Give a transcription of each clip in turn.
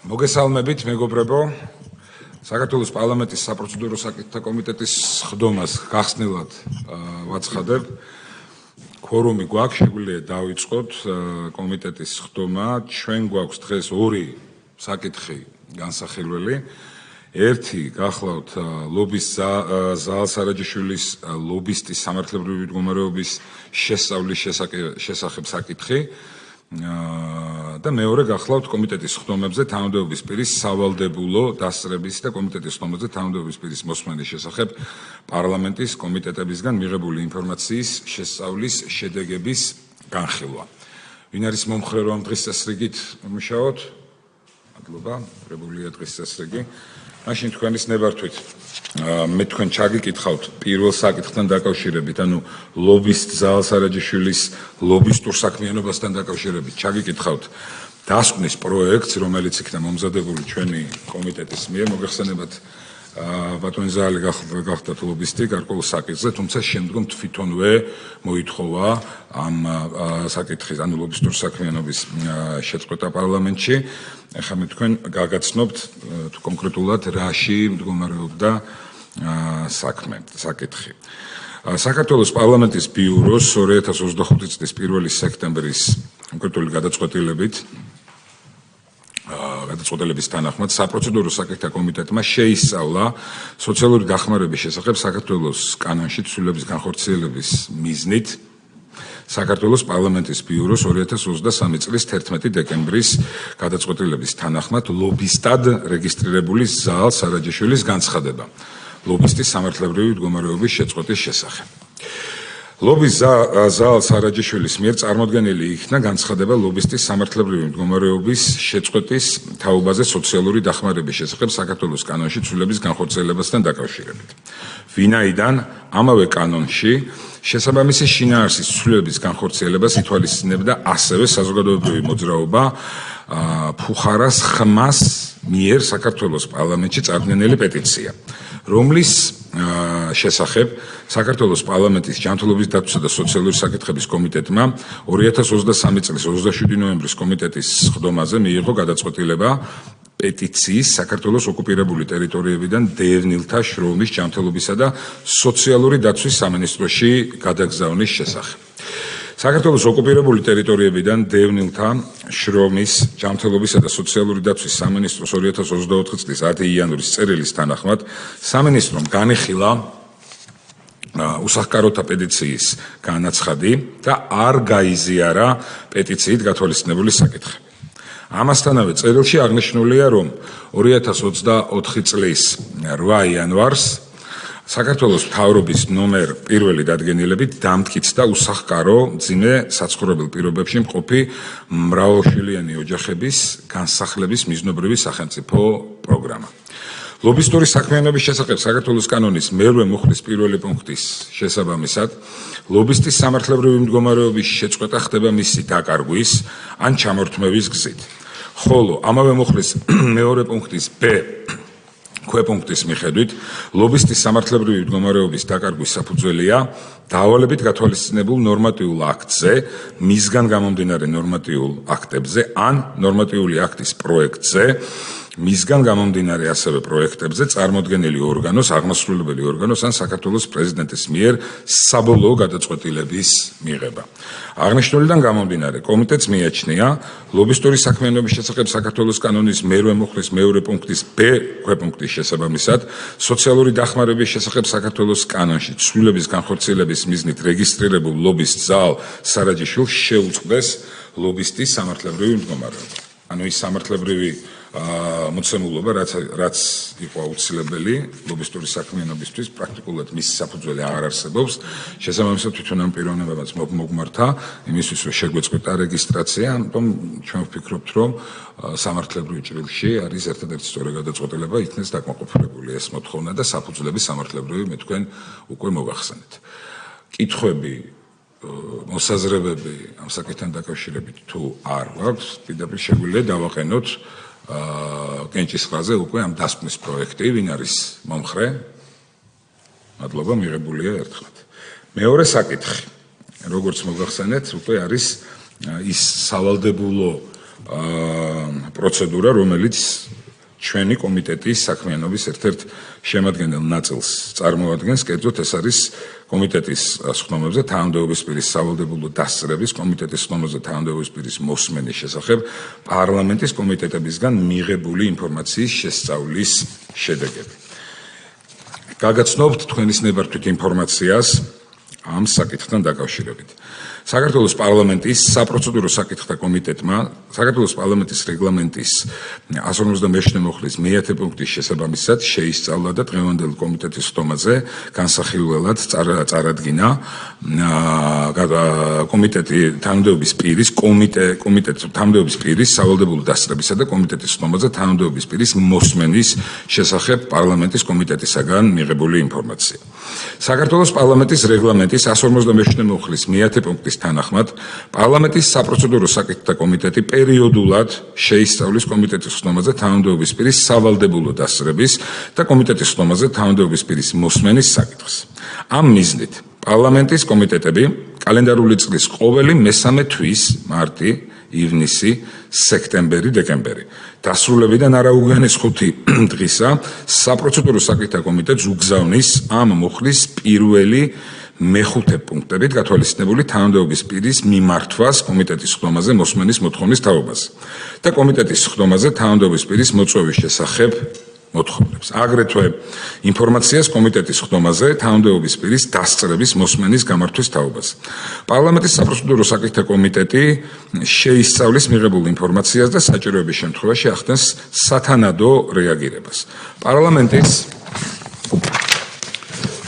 მოგესალმებით, მეგობრებო. საქართველოს პარლამენტის საპროცედურო საკითხთა კომიტეტის ხდომას გახსნილად ვაცხადებ. Quorumi გვაქვს, შეგვიძლია დავიწყოთ კომიტეტის ხდომა. ჩვენ გვაქვს დღეს ორი საკითხი განსახილველი. ერთი გახლავთ ლობის ზაალ სარაჯიშვილის ლობისტის სამართლებრივი მდგომარეობის შესწავლის შესახებ საკითხი. და მეორე გახლავთ კომიტეტის ხდომებზე თანამდებობის პირის სავალდებულო დასწრების და კომიტეტის ხდომებზე თანამდებობის პირის მოსმენის შესახებ პარლამენტის კომიტეტებისგან მიღებული ინფორმაციის შესწავლის შედეგების განხილვა. ვინ არის მომხრე რომ დღის წესრიგით მუშაობთ? მადლობა, მიღებულია დღის წესრიგი. მაშინ თქვენის ნებართვით მე თქვენ ჩაგიკითხავთ პირველ საკითხთან დაკავშირებით, ანუ ლობისტ ზაალ სარაჯიშვილის ლობისტურ საქმიანობასთან დაკავშირებით ჩაგიკითხავთ დასკვნის პროექტს, რომელიც იქნა მომზადებული ჩვენი კომიტეტის მიერ. მოგეხსენებათ, ბატონი ზაალი გახდათ ლობისტი გარკვეულ საკითხზე, თუმცა შემდგომ თვითონვე მოითხოვა ამ საკითხის, ანუ ლობისტურ საქმიანობის შეწყვეტა პარლამენტში. ახლა მე თქვენ გაგაცნობთ კონკრეტულად რაში მდგომარეობდა საკითხი. საქართველოს პარლამენტის ბიუროს 2025 წლის 1 სექტემბრის კონკრეტული გადაწყვეტილების თანახმად საპროცედურო საკითხთა კომიტეტმა შეისწავლა სოციალური დახმარების შესახებ საქართველოს კანონში ცვლილების განხორციელების მიზნით საქართველოს პარლამენტის ბიუროს 2023 წლის 11 დეკემბრის გადაწყვეტილების თანახმად ლობისტად რეგისტრირებული ზაალ სარაჯიშვილის განცხადება ლობისტის სამართლებრივი მდგომარეობის შეწყვეტის შესახებ. ლობის ზაალ სარაჯიშვილის მიერ წარმოდგენილი იქნა განცხადება ლობისტის სამართლებრივი მდგომარეობის შეწყვეტის თაობაზე სოციალური დახმარების შესახებ საქართველოს კანონში ცვლილების განხორციელებასთან დაკავშირებით. ვინაიდან ამავე კანონში შესაბამისი შინაარსის ცვლილების განხორციელებას ითვალისწინებდა ასევე საზოგადოებრივი მოძრაობა ფუხარას ხმას მიერ საქართველოს პარლამენტში წარდგენილი პეტიცია, რომლის შესახებ საქართველოს პარლამენტის ჯანმრთელობის დაცვისა და სოციალური საკითხების კომიტეტმა 2023 წლის 27 ნოემბრის კომიტეტის ხდომაზე მიიღო გადაწყვეტილება პეტიციის საქართველოს ოკუპირებული ტერიტორიებიდან დევნილთა შრომის ჯანმრთელობისა და სოციალური დაცვის სამინისტროში გადაგზავნის შესახებ. საქართველოს ოკუპირებული ტერიტორიებიდან დევნილთა შრომის ჯანმრთელობისა და სოციალური დაცვის სამინისტროს 2024 წლის 10 იანვრის წერილის თანახმად სამინისტრომ განიხილა უსახკაროთა პეტიციის განაცხადი და არ გაიზიარა პეტიციით გათვალისწინებული საკითხები. ამასთანავე წერილში აღნიშნულია, რომ 2024 წლის 8 იანვარს საქართველოს მთავრობის ნომერ 1 დადგენილებით დამტკიცდა უსახკარო მძიმე საცხოვრებელ პირობებში მყოფი მრავალშვილიანი ოჯახების განსახლების მიზნობრივი სახელმწიფო პროგრამა. ლობისტური საქმიანობის შესახებ საქართველოს კანონის მერვე მუხლის 1 პუნქტის შესაბამისად ლობისტის სამართლებრივი მდგომარეობის შეწყვეტა ხდება მისი დაკარგვის ან ჩამორთმევის გზით. ხოლო ამავე მუხლის მეორე პუნქტის ბ ქვეპუნქტის მიხედვით ლობისტის სამართლებრივი მდგომარეობის დაკარგვის საფუძველია დავალებით გათვალისწინებულ ნორმატიულ აქტზე, მისგან გამომდინარე ნორმატიულ აქტებზე ან ნორმატიული აქტის პროექტზე, მისგან გამომდინარე ასევე პროექტებზე წარმოდგენილი ორგანოს, აღმასრულებელი ორგანოს ან საქართველოს პრეზიდენტის მიერ საბოლოო გადაწყვეტილების მიღება. აღნიშნულიდან გამომდინარე, კომიტეტს მიაჩნია ლობისტური საქმიანობის შესახებ საქართველოს კანონის მერვე მუხლის მეორე პუნქტის ბ ქვეპუნქტის შესაბამისად სოციალური დახმარების შესახებ საქართველოს კანონში ცვლილების განხორციელების მიზნით რეგისტრირებულ ლობისტ ზაალ სარაჯიშვილს შეუწყდეს ლობისტის სამართლებრივი მდგომარეობა. ანუ ის სამართლებრივი მოცემულობა, რაც იყო აუცილებელი ლობისტური საქმიანობისთვის, პრაქტიკულად მის საფუძველი აღარ არსებობს. შესაბამისად თვითონ ამ პიროვნებამაც მოგმართა იმისთვის, რომ შეგვეწყვეტა რეგისტრაცია, ამიტომ ჩვენ ვფიქრობთ, რომ სამართლებრივ ჭრილში არის ერთადერთი სწორი გადაწყვეტილება, იქნეს დაკმაყოფილებული ეს მოთხოვნა და საფუძვლები სამართლებრივი მე თქვენ უკვე მოგახსენეთ. კითხვები, მოსაზრებები ამ საკითხთან დაკავშირებით თუ არ გვაქვს, პირდაპირ შეგვიძლია დავაყენოთ კენჭისყრაზე უკვე ამ დასკვნის პროექტი, ვინ არის მომხრე? მადლობა, მიღებულია ერთხმად. მეორე საკითხი, როგორც მოგახსენეთ, უკვე არის ის სავალდებულო პროცედურა, რომელიც ჩვენი კომიტეტის საქმიანობის ერთ-ერთ შემადგენელ ნაწილს წარმოადგენს, კერძოდ ეს არის კომიტეტის სხდომებზე თანამდებობის პირის სავალდებულო დასწრების, კომიტეტის სხდომებზე თანამდებობის პირის მოსმენის შესახებ პარლამენტის კომიტეტებისგან მიღებული ინფორმაციის შესწავლის შედეგები. გაგაცნობთ თქვენის ნებართვით ინფორმაციას ამ საკითხთან დაკავშირებით. საქართველოს პარლამენტის საპროცედურო საკითხთა კომიტეტმა საქართველოს პარლამენტის რეგლამენტის 150 მოხლის მე-10 პუნქტის შესაბამისად შეისწავლა და დღევანდელ კომიტეტის სხდომაზე განსახილველად წარადგინა კომიტეტი თანამდებობის პირის კომიტეტის თანამდებობის პირის სავალდებულო დასწრებისა და კომიტეტის სხდომაზე თანამდებობის პირის მოსმენის შესახებ პარლამენტის კომიტეტისაგან მიღებული ინფორმაცია. საქართველოს პარლამენტის რეგლამენტის 150 მოხლის მე-10 პუნქტის თანახმად პარლამენტის საპროცედურო საკითხთა კომიტეტი პერიოდულად შეისწავლის კომიტეტის სხდომაზე თანამდებობის პირის სავალდებულო დასწრების და კომიტეტის სხდომაზე თანამდებობის პირის მოსმენის საკითხს. ამ მიზნით პარლამენტის კომიტეტები კალენდარული წლის ყოველი მესამე თვის მარტი, ივნისი, სექტემბერი, დეკემბერი დასრულებიდან არაუგვიანეს 5 დღისა საპროცედურო საკითხთა კომიტეტს უგზავნის ამ მოხლის პირველი მე-5 პუნქტებით გათვალისწინებული თანამდებობის პირის მიმართვას კომიტეტის სხდომაზე მოსმენის მოთხოვნის თაობაზე და კომიტეტის სხდომაზე თანამდებობის პირის მოწვევის შესახებ მოთხოვნებს. აგრეთვე ინფორმაციას კომიტეტის სხდომაზე თანამდებობის პირის დასწრების მოსმენის გამართვის თაობაზე. პარლამენტის საპროცედურო საკითხთა კომიტეტი შეისწავლის მიღებულ ინფორმაციას და საჭიროების შემთხვევაში ახდენს სათანადო რეაგირებას. პარლამენტის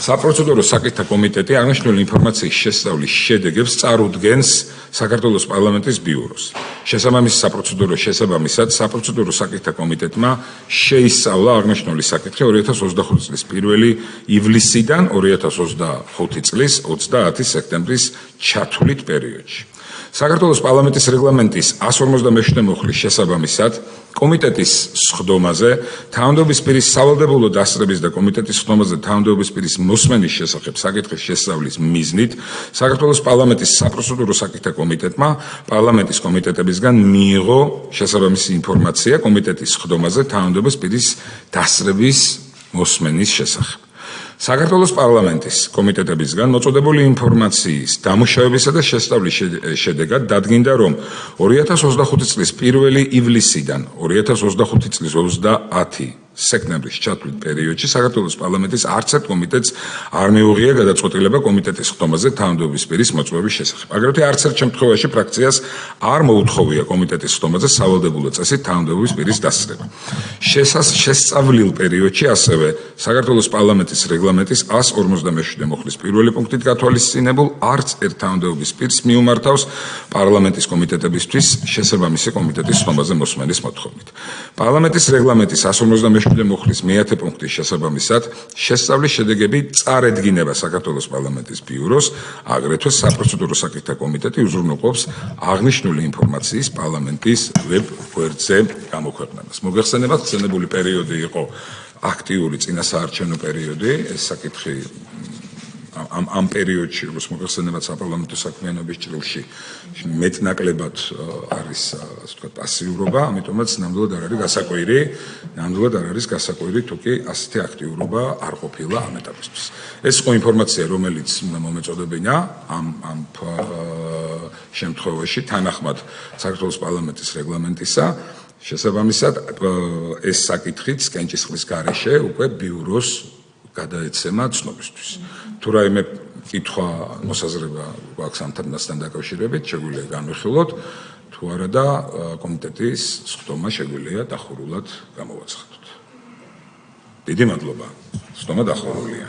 საპროცედურო საკითხთა კომიტეტი აღნიშნული ინფორმაციის შესწავლის შედეგებს წარუდგენს საქართველოს პარლამენტის ბიუროს. შესაბამისად საპროცედურო საკითხთა კომიტეტმა შეისწავლა აღნიშნული საკითხი 2025 წლის 1 ივლისიდან 2025 წლის 30 სექტემბრის ჩათვლით პერიოდში. საქართველოს პარლამენტის რეგლამენტის 157 მოხლის შესაბამისად კომიტეტის სხდომაზე თანამდებობის პირის სავალდებულო დასწრების და კომიტეტის სხდომაზე თანამდებობის პირის მოსმენის შესახებ საკითხის შესწავლის მიზნით საქართველოს პარლამენტის საპროცედურო საკითხთა კომიტეტმა პარლამენტის კომიტეტებისგან მიიღო შესაბამისი ინფორმაცია კომიტეტის სხდომაზე თანამდებობის პირის დასწრების მოსმენის შესახებ. საქართველოს პარლამენტის კომიტეტებისგან მოწოდებული ინფორმაციის დამუშავებისა და შესწავლის შედეგად დადგინდა, რომ 2025 წლის 1 ივლისიდან 2025 წლის 30 სექტემბრის ჩათვლით პერიოდში საქართველოს პარლამენტის არც ერთ კომიტეტს არ მიუღია გადაწყვეტილება კომიტეტის სხდომაზე თანამდებობის პირის მოწვევის შესახებ. აგრეთვე არც ერთ შემთხვევაში ფრაქციას არ მოუთხოვია კომიტეტის სხდომაზე სავალდებულო წესით თანამდებობის პირის დასწრება. შესწავლილ პერიოდში ასევე საქართველოს პარლამენტის რეგლამენტის 157 მოხლის 1 პუნქტით გათვალისწინებულ არც ერთ თანამდებობის პირს მიუმართავს პარლამენტის კომიტეტებისთვის შესაბამისი კომიტეტის სხდომაზე მოსმენის მოთხოვნით. პარლამენტის რეგლამენტის 157 მოხლის მე-10 პუნქტის შესაბამისად შესწავლის შედეგები წარედგინება საქართველოს პარლამენტის ბიუროს, აგრეთვე საპროცედურო საკითხთა კომიტეტი უზრუნველყოფს აღნიშნული ინფორმაციის პარლამენტის ვებ გვერდზე გამოქვეყნებას. მოგეხსენებათ, ხსენებული პერიოდი იყო აქტიური წინასაარჩევნო პერიოდი, ეს საკითხი ამ პერიოდში, როგორც მოგეხსენებათ, საპარლამენტო საქმიანობის ჭრილში მეტნაკლებად არის, ასე ვთქვათ, პასიურობა, ამიტომაც ნამდვილად არ არის გასაკვირი, თუ კი ასეთი აქტიურობა არ ყოფილა ამ ეტაპისთვის. ეს იყო ინფორმაცია, რომელიც უნდა მომეწოდებინა ამ შემთხვევაში თანახმად საქართველოს პარლამენტის რეგლამენტისა. შესაბამისად, ეს საკითხიც კენჭისყრის გარეშე უკვე ბიუროს გადაეცემა ცნობისთვის. თუ რაიმე კითხვა მოსაზრება გვაქვს ამ თემასთან დაკავშირებით, შეგვიძლია განვიხილოთ, თუ არა და კომიტეტის სხდომა შეგვიძლია დახურულად გამოვაცხადოთ. დიდი მადლობა. სხდომა დახურულია.